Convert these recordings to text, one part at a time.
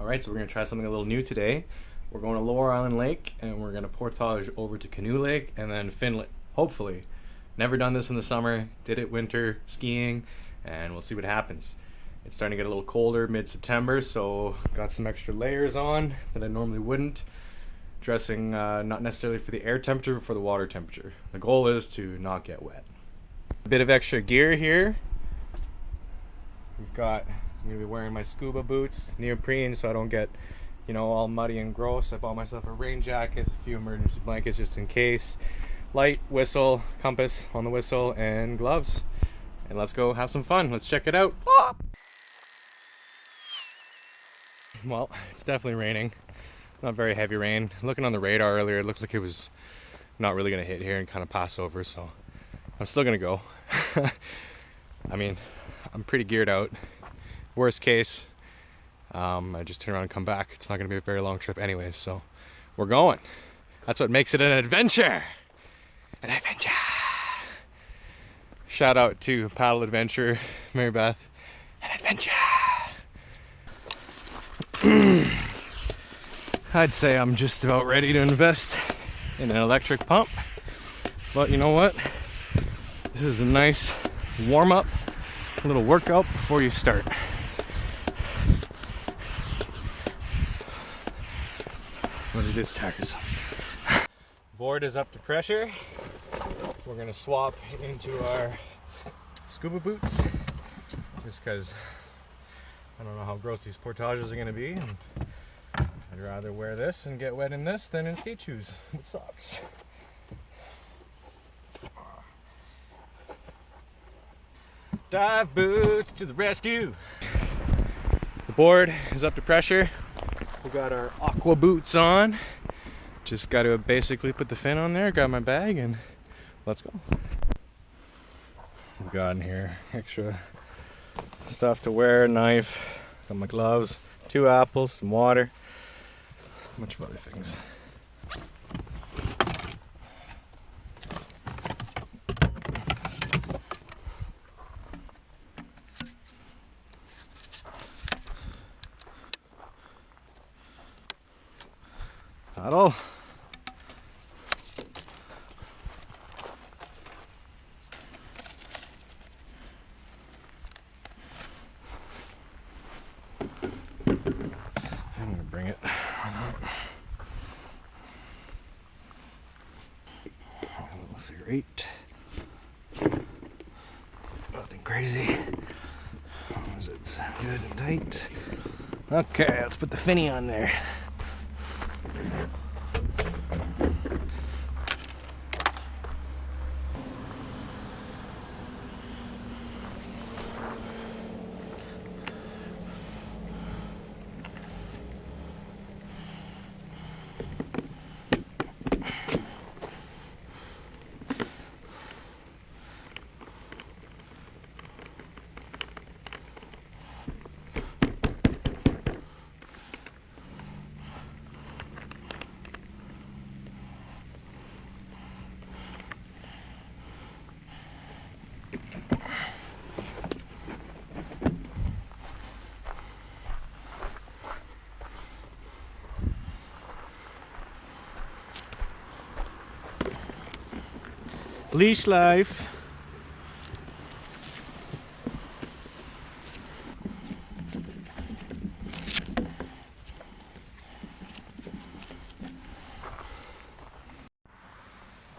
Alright, so we're going to try something a little new today. We're going to Lower Island Lake, and we're going to portage over to Canoe Lake, and then Finland, hopefully. Never done this in the summer, did it winter skiing, and we'll see what happens. It's starting to get a little colder mid-September, so got some extra layers on that I normally wouldn't. Dressing not necessarily for the air temperature, but for the water temperature. The goal is to not get wet. A bit of extra gear here. I'm going to be wearing my scuba boots, neoprene, so I don't get, all muddy and gross. I bought myself a rain jacket, a few emergency blankets just in case. Light, whistle, compass on the whistle, and gloves. And let's go have some fun. Let's check it out. Ah! Well, it's definitely raining. Not very heavy rain. Looking on the radar earlier, it looked like it was not really going to hit here and kind of pass over, so I'm still going to go. I mean, I'm pretty geared out. Worst case, I just turn around and come back. It's not going to be a very long trip anyways, so we're going. That's what makes it an adventure. An adventure. Shout out to Paddle Adventure, Mary Beth. An adventure. I'd say I'm just about ready to invest in an electric pump, but you know what? This is a nice warm-up, a little workout before you start. But it is tiresome. Board is up to pressure. We're gonna swap into our scuba boots, just because I don't know how gross these portages are gonna be. And I'd rather wear this and get wet in this than in skate shoes with socks. Dive boots to the rescue. The board is up to pressure. We got our aqua boots on. Just got to basically put the fin on there, grab my bag, and let's go. We've got in here extra stuff to wear, knife, got my gloves, 2 apples, some water, a bunch of other things. Paddle. I'm gonna bring it. A little figure 8. Nothing crazy. As long as it's good and tight. Okay, let's put the finny on there. Leash life.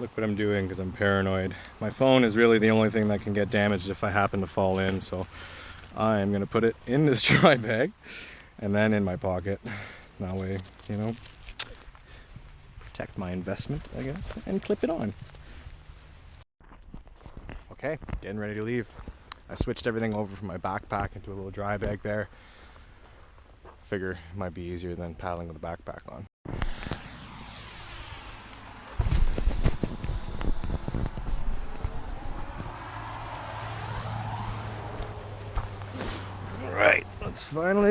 Look what I'm doing because I'm paranoid. My phone is really the only thing that can get damaged if I happen to fall in, so I'm going to put it in this dry bag and then in my pocket. That way, protect my investment, I guess, and clip it on. Okay, getting ready to leave. I switched everything over from my backpack into a little dry bag there. Figure it might be easier than paddling with a backpack on. Alright,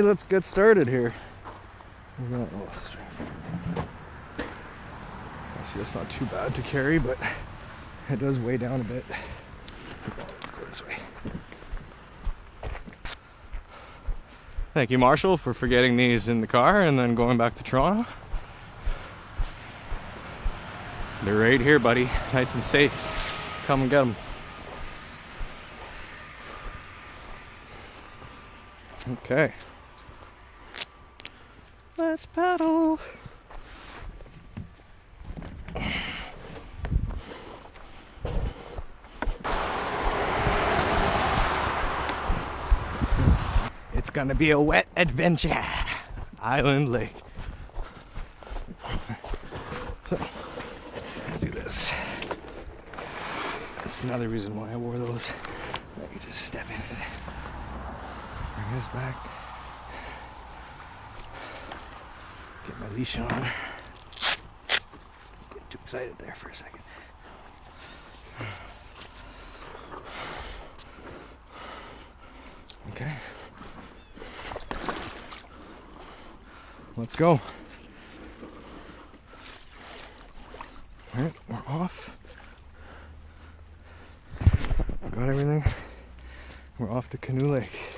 let's get started here. See, that's not too bad to carry, but it does weigh down a bit. Let's go this way. Thank you, Marshall, for forgetting these in the car and then going back to Toronto. They're right here, buddy. Nice and safe. Come and get them. Okay. Let's paddle. It's gonna be a wet adventure. Island Lake. So, let's do this. That's another reason why I wore those. I could just step in it. Bring this back. Get my leash on. Get too excited there for a second. Okay. Let's go. Alright, we're off. Got everything. We're off to Canoe Lake.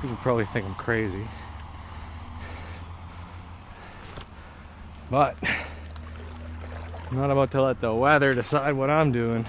People probably think I'm crazy. But I'm not about to let the weather decide what I'm doing.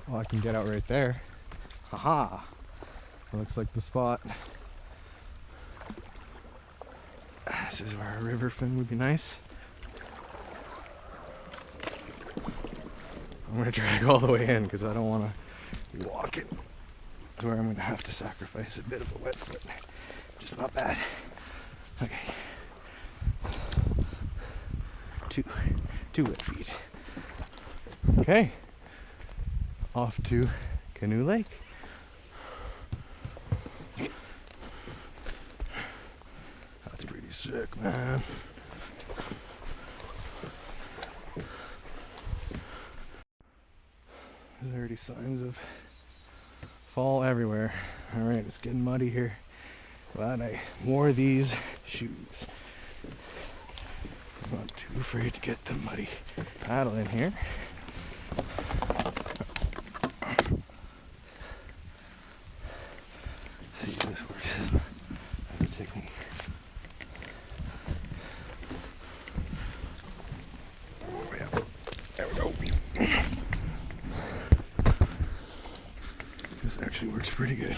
Well, I can get out right there. Haha! It looks like the spot. This is where a river fin would be nice. I'm gonna drag all the way in because I don't want to be walking to where I'm gonna have to sacrifice a bit of a wet foot. Just not bad. Okay. Two wet feet. Okay. Off to Canoe Lake. That's pretty sick, man. There's already signs of fall everywhere. Alright, it's getting muddy here. Glad I wore these shoes. I'm not too afraid to get the muddy paddle in here. See if this works as a technique. Yeah, there we go. This actually works pretty good.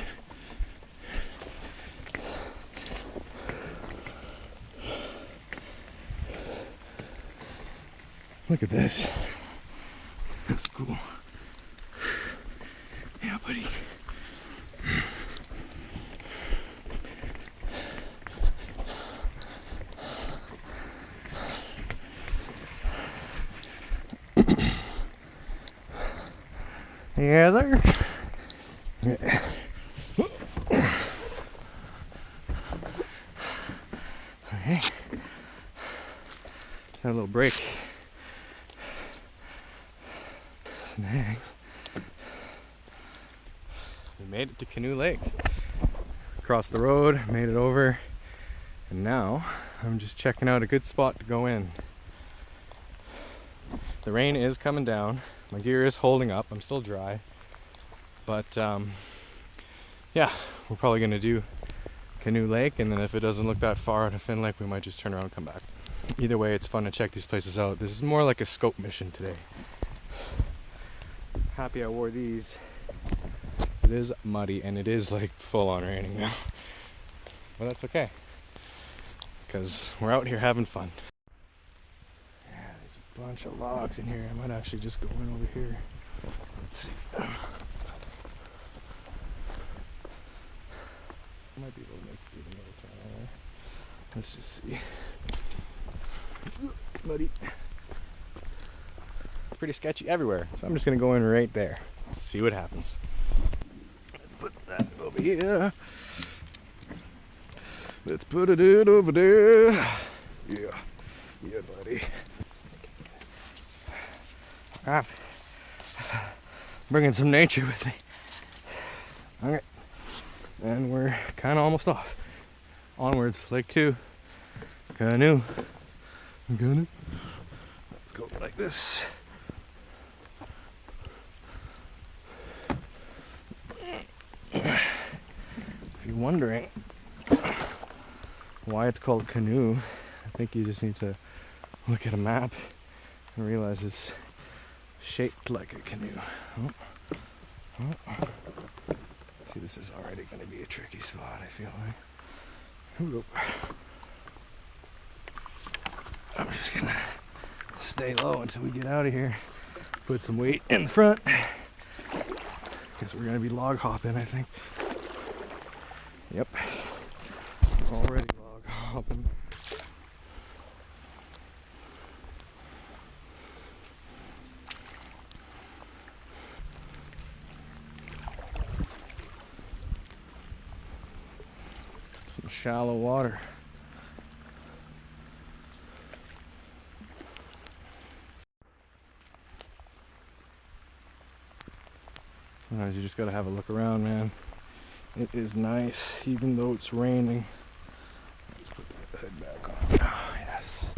Look at this. That's cool. Yeah, buddy. Yes, sir. Yeah. Okay. Let's have a little break. Snags. We made it to Canoe Lake. Crossed the road, made it over, and now I'm just checking out a good spot to go in. The rain is coming down. My gear is holding up. I'm still dry. But yeah, we're probably going to do Canoe Lake, and then if it doesn't look that far out of Finn Lake, we might just turn around and come back. Either way, it's fun to check these places out. This is more like a scope mission today. Happy I wore these. It is muddy, and it is like full on raining now. But that's okay, because we're out here having fun. Yeah, there's a bunch of logs in here. I might actually just go in over here. Let's see. Might be able to make it through the middle channel. Let's just see. Muddy. Pretty sketchy everywhere, so I'm just gonna go in right there. See what happens. Let's put that over here. Let's put it in over there. Yeah, yeah, buddy. I'm bringing some nature with me. Okay, and we're kind of almost off. Onwards, Lake 2, canoe. Let's go like this. If you're wondering why it's called canoe, I think you just need to look at a map and realize it's shaped like a canoe. See, this is already going to be a tricky spot, I feel like. I'm just going to stay low until we get out of here. Put some weight in the front, because we're going to be log hopping, I think. Yep. Already log hopping. Some shallow water. Sometimes you just gotta have a look around, man. It is nice, even though it's raining. Let's put the hood back on. Oh, yes.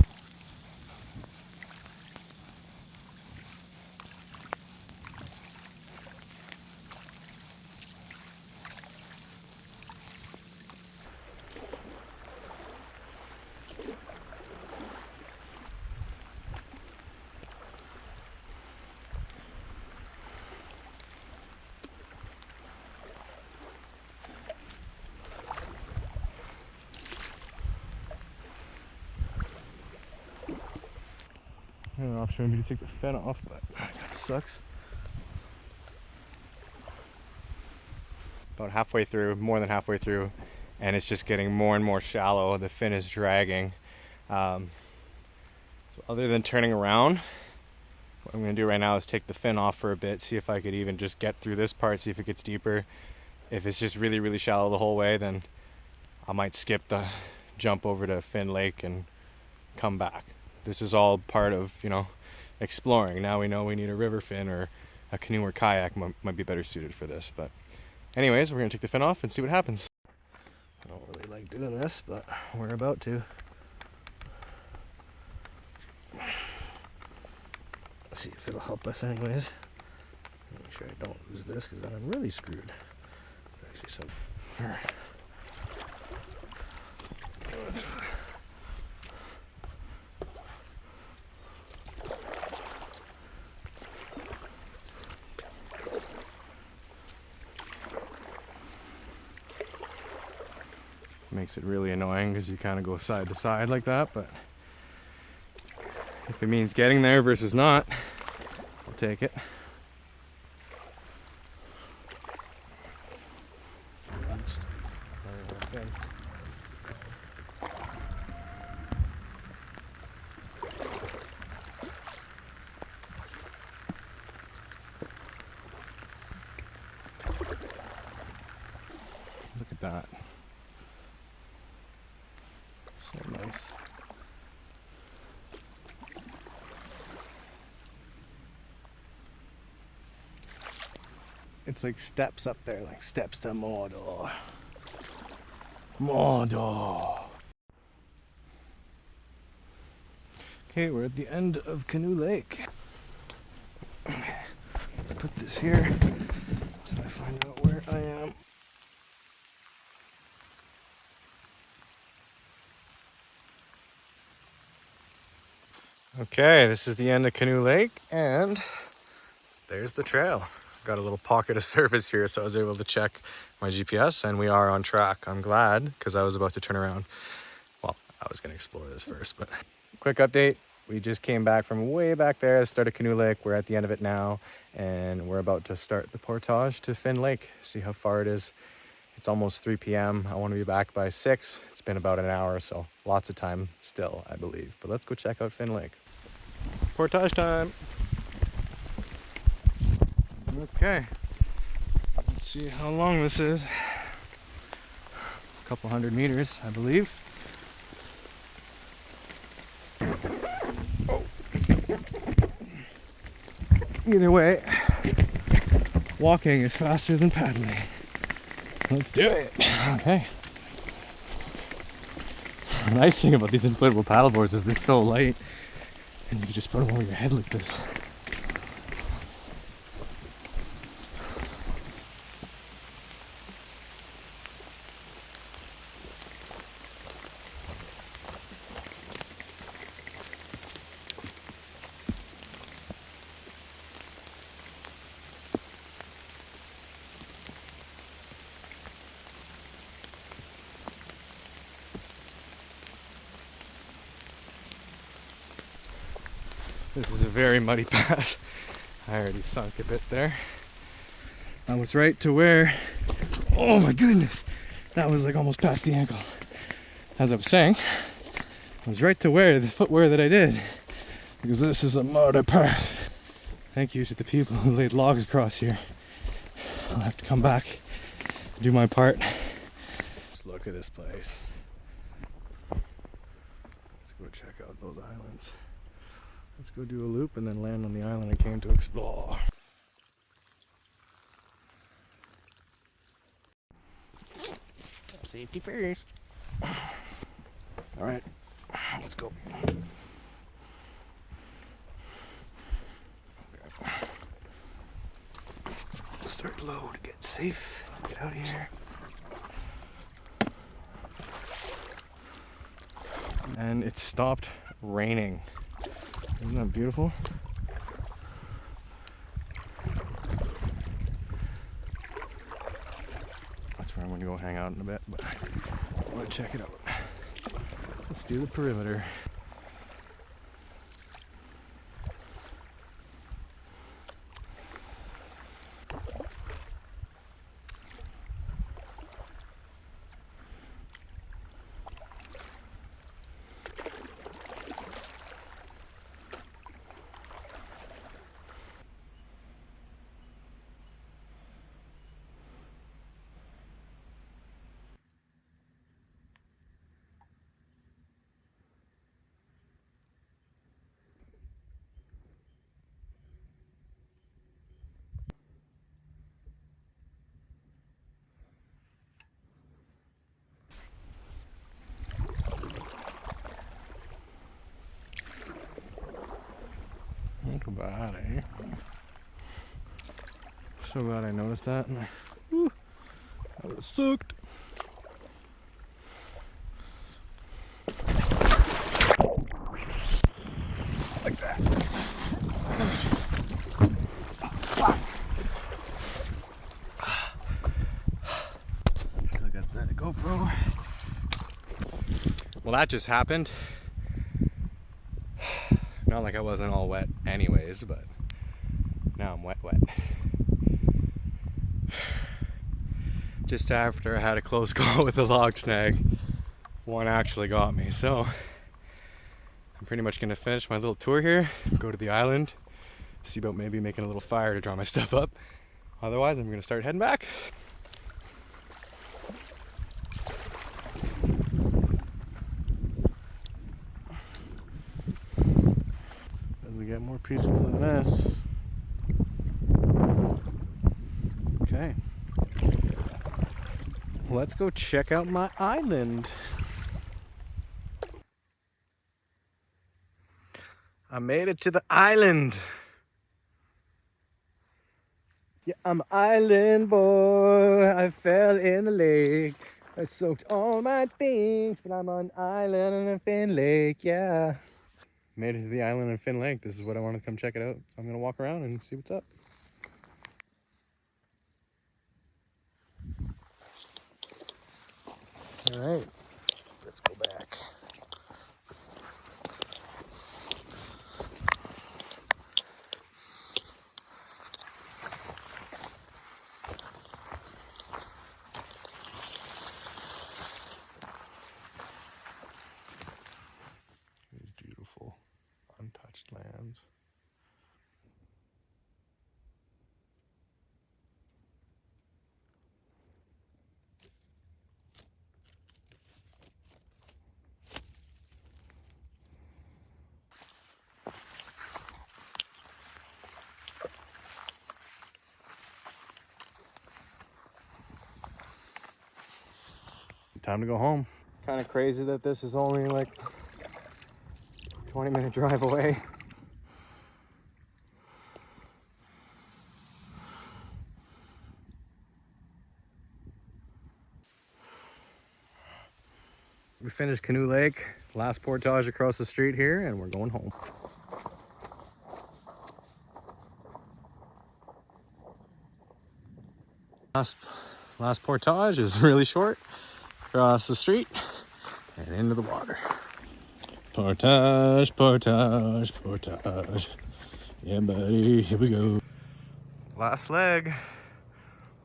I have an option maybe to take the fin off, but that sucks. About halfway through, more than halfway through, and it's just getting more and more shallow. The fin is dragging. So other than turning around, what I'm going to do right now is take the fin off for a bit, see if I could even just get through this part, see if it gets deeper. If it's just really, really shallow the whole way, then I might skip the jump over to Finn Lake and come back. This is all part of, exploring. Now we know we need a river fin, or a canoe or kayak might be better suited for this. But anyways, we're going to take the fin off and see what happens. I don't really like doing this, but we're about to. Let's see if it'll help us anyways. Make sure I don't lose this, because then I'm really screwed. It's actually some... Alright. Makes it really annoying because you kind of go side to side like that, but if it means getting there versus not, I'll take it. Look at that. So nice. It's like steps up there, like steps to Mordor. Mordor. Okay, we're at the end of Canoe Lake. Let's put this here until I find out where I am. Okay, this is the end of Canoe Lake, and there's the trail. Got a little pocket of surface here, so I was able to check my GPS, and we are on track. I'm glad, because I was about to turn around. Well, I was going to explore this first, but quick update. We just came back from way back there, the start of Canoe Lake. We're at the end of it now, and we're about to start the portage to Finn Lake, see how far it is. It's almost 3 p.m. I want to be back by 6. It's been about an hour, so lots of time still, I believe. But let's go check out Finn Lake. Portage time. Okay. Let's see how long this is. A couple 100 meters, I believe. Oh. Either way, walking is faster than paddling. Let's do it. Okay. The nice thing about these inflatable paddleboards is they're so light, and you can just put them over your head like this. This is a very muddy path. I already sunk a bit there. I was right to where, oh my goodness, that was like almost past the ankle. As I was saying, I was right to wear the footwear that I did, because this is a muddy path. Thank you to the people who laid logs across here. I'll have to come back and do my part. Just look at this place. Let's go check out those islands. Let's go do a loop and then land on the island I came to explore. Safety first. All right, let's go. Okay. Start low to get safe. Get out of here. And it stopped raining. Isn't that beautiful? That's where I'm going to go hang out in a bit, but I want to check it out. Let's do the perimeter. Not bad, eh? So glad I noticed that. Whew, that was soaked. Like that. Still got that GoPro. Well, that just happened. Not like I wasn't all wet anyways, but now I'm wet. Just after I had a close call with a log snag, one actually got me. So I'm pretty much gonna finish my little tour here, go to the island, see about maybe making a little fire to dry my stuff up. Otherwise, I'm gonna start heading back. Doesn't get more peaceful than this. Okay. Let's go check out my island. I made it to the island. Yeah, I'm an island boy. I fell in the lake. I soaked all my things, but I'm on an island in Finn Lake, yeah. Made it to the island in Finn Lake. This is what I wanted to come check it out. I'm gonna walk around and see what's up. All right, let's go back. These beautiful untouched lands. Time to go home. Kind of crazy that this is only like 20-minute drive away. We finished Canoe Lake, last portage across the street here, and we're going home. Last portage is really short, across the street and into the water. Portage, portage, portage. Yeah, buddy, here we go. Last leg.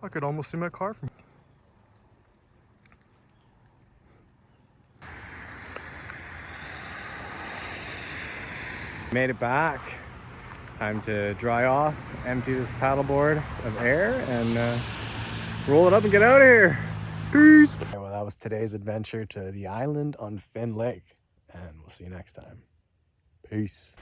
I could almost see my car from here. Made it back. Time to dry off, empty this paddleboard of air, and roll it up and get out of here. Peace. Okay, well, that was today's adventure to the island on Finn Lake, and we'll see you next time. Peace.